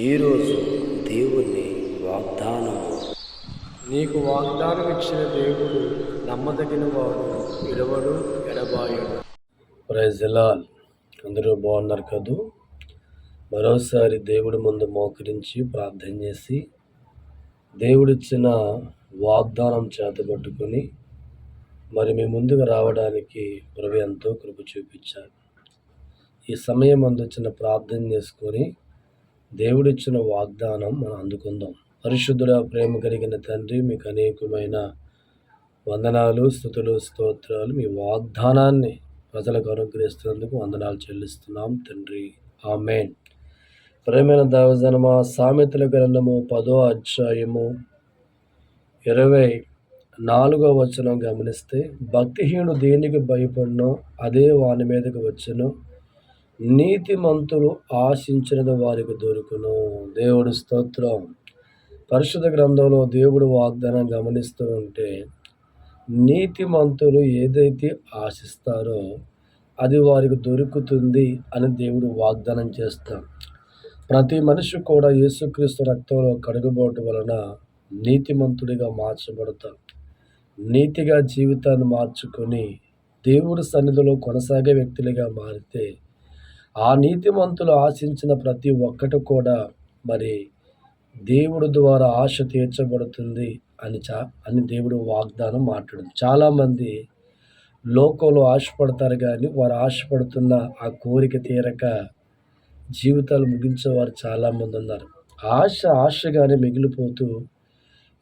ఈరోజు దేవుని వాగ్దానము. నీకు వాగ్దానం ఇచ్చిన దేవుడు నమ్మదగిన వాడు, విడవడు, ఎడబాయడు. Praise the lord. అందరూ బాగున్నారు కదూ? మరోసారి దేవుడి ముందు మోకరించి ప్రార్థన చేసి దేవుడిచ్చిన వాగ్దానం చేతబట్టుకొని మరి మీ ముందుకు రావడానికి ప్రభు ఎంతో కృప చూపించారు. ఈ సమయం వచ్చిన ప్రార్థన చేసుకొని దేవుడిచ్చిన వాగ్దానం మనం అందుకుందాం. పరిశుద్ధుడ, ప్రేమ కలిగిన తండ్రి, మీకు అనేకమైన వందనాలు, స్తుతులు, స్తోత్రాలు. మీ వాగ్దానాన్ని ప్రజలకు అనుగ్రహిస్తున్నందుకు వందనాలు చెల్లిస్తున్నాం తండ్రి. ఆమేన్. ప్రేమైన దైవజనమా, సామెతల గ్రంథము 10వ అధ్యాయము 24వ వచనం గమనిస్తే, భక్తిహీనుడు దేనికి భయపడినో అదే వాని మీదకి వచ్చును, నీతిమంతులు ఆశించినది వారికి దొరుకును. దేవుడి స్తోత్రం. పరిశుద్ధ గ్రంథంలో దేవుడు వాగ్దానం గమనిస్తూ ఉంటే, నీతిమంతులు ఏదైతే ఆశిస్తారో అది వారికి దొరుకుతుంది అని దేవుడు వాగ్దానం చేస్తాం. ప్రతి మనిషి కూడా యేసుక్రీస్తు రక్తంలో కడుగుబాటు వలన నీతిమంతుడిగా మార్చబడతాం. నీతిగా జీవితాన్ని మార్చుకొని దేవుడి సన్నిధిలో కొనసాగే వ్యక్తులుగా మారితే ఆ నీతిమంతులు ఆశించిన ప్రతి ఒక్కటి కూడా మరి దేవుడి ద్వారా ఆశ తీర్చబడుతుంది అని దేవుడు వాగ్దానం మాట్లాడింది. చాలామంది లోకంలో ఆశపడతారు, కానీ వారు ఆశపడుతున్న ఆ కోరిక తీరక జీవితాలు ముగించేవారు చాలామంది ఉన్నారు. ఆశగానే మిగిలిపోతూ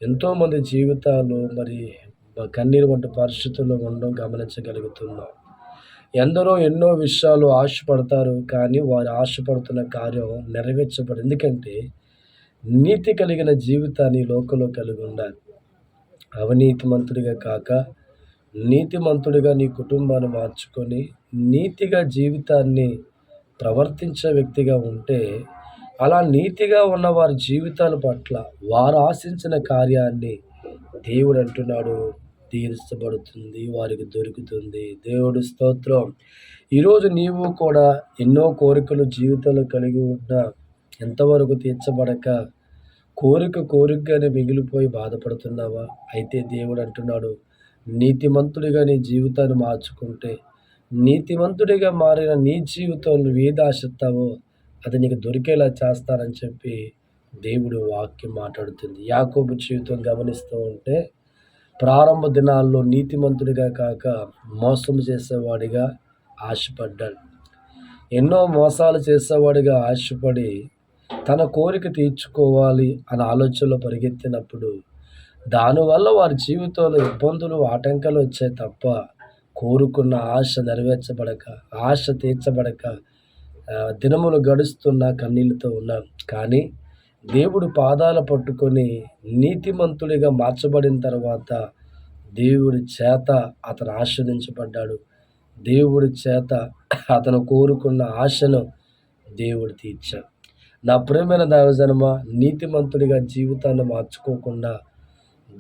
ఎంతోమంది జీవితాలు మరి కన్నీరు వంటి పరిస్థితుల్లో ఉండడం గమనించగలుగుతున్నాం. ఎందరో ఎన్నో విషయాలు ఆశపడతారు, కానీ వారు ఆశపడుతున్న కార్యం నెరవేర్చబడదు. ఎందుకంటే నీతి కలిగిన జీవితాన్ని లోకంలో కలిగి ఉండాలి. అవినీతిమంతుడిగా కాక నీతిమంతుడిగా నీ కుటుంబాన్ని మార్చుకొని నీతిగా జీవితాన్ని ప్రవర్తించే వ్యక్తిగా ఉంటే, అలా నీతిగా ఉన్న వారి జీవితాల పట్ల వారు ఆశించిన కార్యాన్ని దేవుడు అంటున్నాడు, తీర్చబడుతుంది, వారికి దొరుకుతుంది. దేవుడి స్తోత్రం. ఈరోజు నీవు కూడా ఎన్నో కోరికలు జీవితంలో కలిగి ఉన్నా ఎంతవరకు తీర్చబడక కోరికగానే మిగిలిపోయి బాధపడుతున్నావా? అయితే దేవుడు అంటున్నాడు, నీతిమంతుడిగా నీ జీవితాన్ని మార్చుకుంటే, నీతిమంతుడిగా మారిన నీ జీవితంలో నువ్వు ఏది ఆశిస్తావో అది నీకు దొరికేలా చేస్తానని చెప్పి దేవుడు వాక్యం మాట్లాడుతుంది. యాకోబు జీవితం గమనిస్తూ ఉంటే, ప్రారంభ దినాల్లో నీతిమంతుడిగా కాక మోసం చేసేవాడిగా ఆశపడ్డాడు. ఎన్నో మోసాలు చేసేవాడిగా ఆశపడి తన కోరిక తీర్చుకోవాలి అనే ఆలోచనలో పరిగెత్తినప్పుడు దానివల్ల వారి జీవితంలో ఇబ్బందులు, ఆటంకాలు వచ్చాయి తప్ప కోరుకున్న ఆశ నెరవేర్చబడక, ఆశ తీర్చబడక దినములు గడుస్తున్న కన్నీళ్ళతో ఉన్నాం. కానీ దేవుడు పాదాలు పట్టుకొని నీతిమంతుడిగా మార్చబడిన తర్వాత దేవుడి చేత అతను ఆశీర్వదించబడ్డాడు. దేవుడి చేత అతను కోరుకున్న ఆశను దేవుడు తీర్చాడు. నా ప్రియమైన దైవజనమా, నీతిమంతుడిగా జీవితాన్ని మార్చుకోకుండా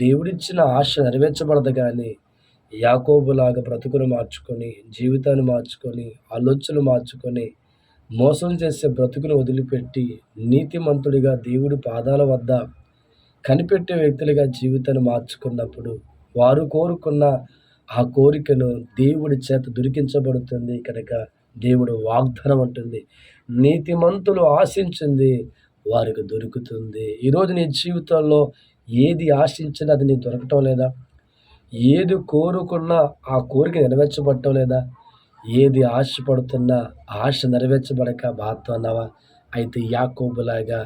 దేవుడిచ్చిన ఆశ నెరవేర్చబడదు. కానీ యాకోబులాగా బ్రతుకును మార్చుకొని, జీవితాన్ని మార్చుకొని, ఆలోచనలు మార్చుకొని, మోసం చేసే బ్రతుకును వదిలిపెట్టి నీతిమంతుడిగా దేవుడి పాదాల వద్ద కనిపెట్టే వ్యక్తులుగా జీవితాన్ని మార్చుకున్నప్పుడు వారు కోరుకున్న ఆ కోరికను దేవుడి చేత దొరికించబడుతుంది. కనుక దేవుడు వాగ్దానం అంటుంది, నీతిమంతులు ఆశించింది వారికి దొరుకుతుంది. ఈరోజు నీ జీవితంలో ఏది ఆశించినా అది నీకు దొరకటం లేదా? ఏది కోరుకున్నా ఆ కోరిక నెరవేర్చబడటం లేదా? ఏది ఆశపడుతున్నా ఆశ నెరవేర్చబడక బాధతున్నావా? అయితే యాకోబులాగా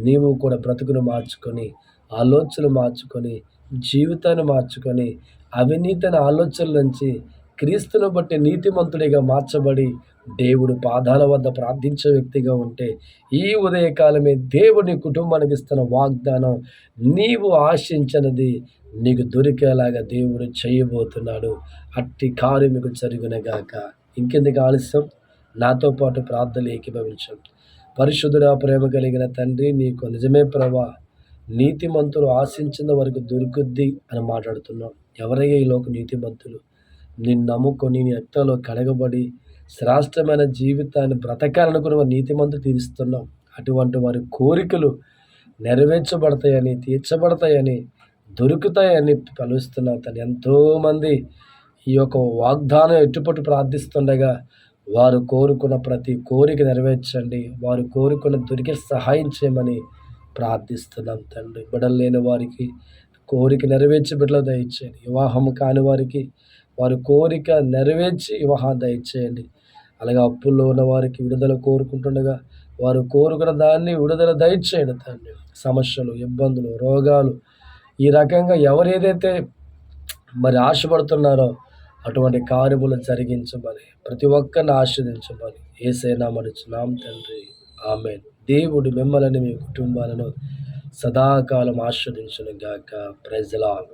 నీవు కూడా బ్రతుకును మార్చుకొని, ఆలోచనలు మార్చుకొని, జీవితాన్ని మార్చుకొని, అవినీతిని ఆలోచనల నుంచి క్రీస్తును బట్టి నీతిమంతుడిగా మార్చబడి దేవుడు పాదాల వద్ద ప్రార్థించే వ్యక్తిగా ఉంటే, ఈ ఉదయకాలమే దేవుని కుటుంబానికి ఇస్తున్న వాగ్దానం, నీవు ఆశించినది నీకు దొరికేలాగా దేవుడు చేయబోతున్నాడు. అట్టి కార్యం మీకు జరుగునుగాక. ఇంకెందుకు ఆలస్యం? నాతో పాటు ప్రార్థనలు ఏకీభవించం. పరిశుద్ధుడా, ప్రేమ కలిగిన తండ్రి, నీకు నిజమే ప్రభా, నీతిమంతులు ఆశించిన వరకు దొరుకుద్ది అని మాట్లాడుతున్నాం. ఎవరయ్యా ఈ లోక నీతిమంతులు? నిన్ను నమ్ముకొని నీ రక్తంలో కడగబడి శ్రేష్టమైన జీవితాన్ని బ్రతకాలనుకున్న నీతిమంతులు తీరుస్తున్నాం. అటువంటి వారి కోరికలు నెరవేర్చబడతాయని, తీర్చబడతాయని, దొరుకుతాయని పలుస్తున్నాం తండ్రి. ఎంతోమంది ఈ యొక్క వాగ్దానం ఎట్టుపట్టు ప్రార్థిస్తుండగా వారు కోరుకున్న ప్రతి కోరిక నెరవేర్చండి, వారు కోరుకున్న దొరికే సహాయం చేయమని ప్రార్థిస్తున్నాం తండ్రి. బిడ్డలు లేని వారికి కోరిక నెరవేర్చి బిడ్డలు దయచేయండి. వివాహం కాని వారికి వారి కోరిక నెరవేర్చి వివాహం దయచేయండి. అలాగే అప్పుల్లో ఉన్న వారికి విడుదల కోరుకుంటుండగా వారు కోరుకున్న దాన్ని విడుదల దయచేయండి తండ్రి. సమస్యలు, ఇబ్బందులు, రోగాలు ఈ రకంగా ఎవరు ఏదైతే మరి ఆశపడుతున్నారో అటువంటి కార్యములు జరిగించమని, ప్రతి ఒక్కరిని ఆశీర్వదించమని యేసయ్య నామమున అడుగుచున్నాం తండ్రి. ఆమేన్. దేవుడు మిమ్మల్ని మీ కుటుంబాలను సదాకాలం ఆశీర్వదించును గాక. Praise the lord.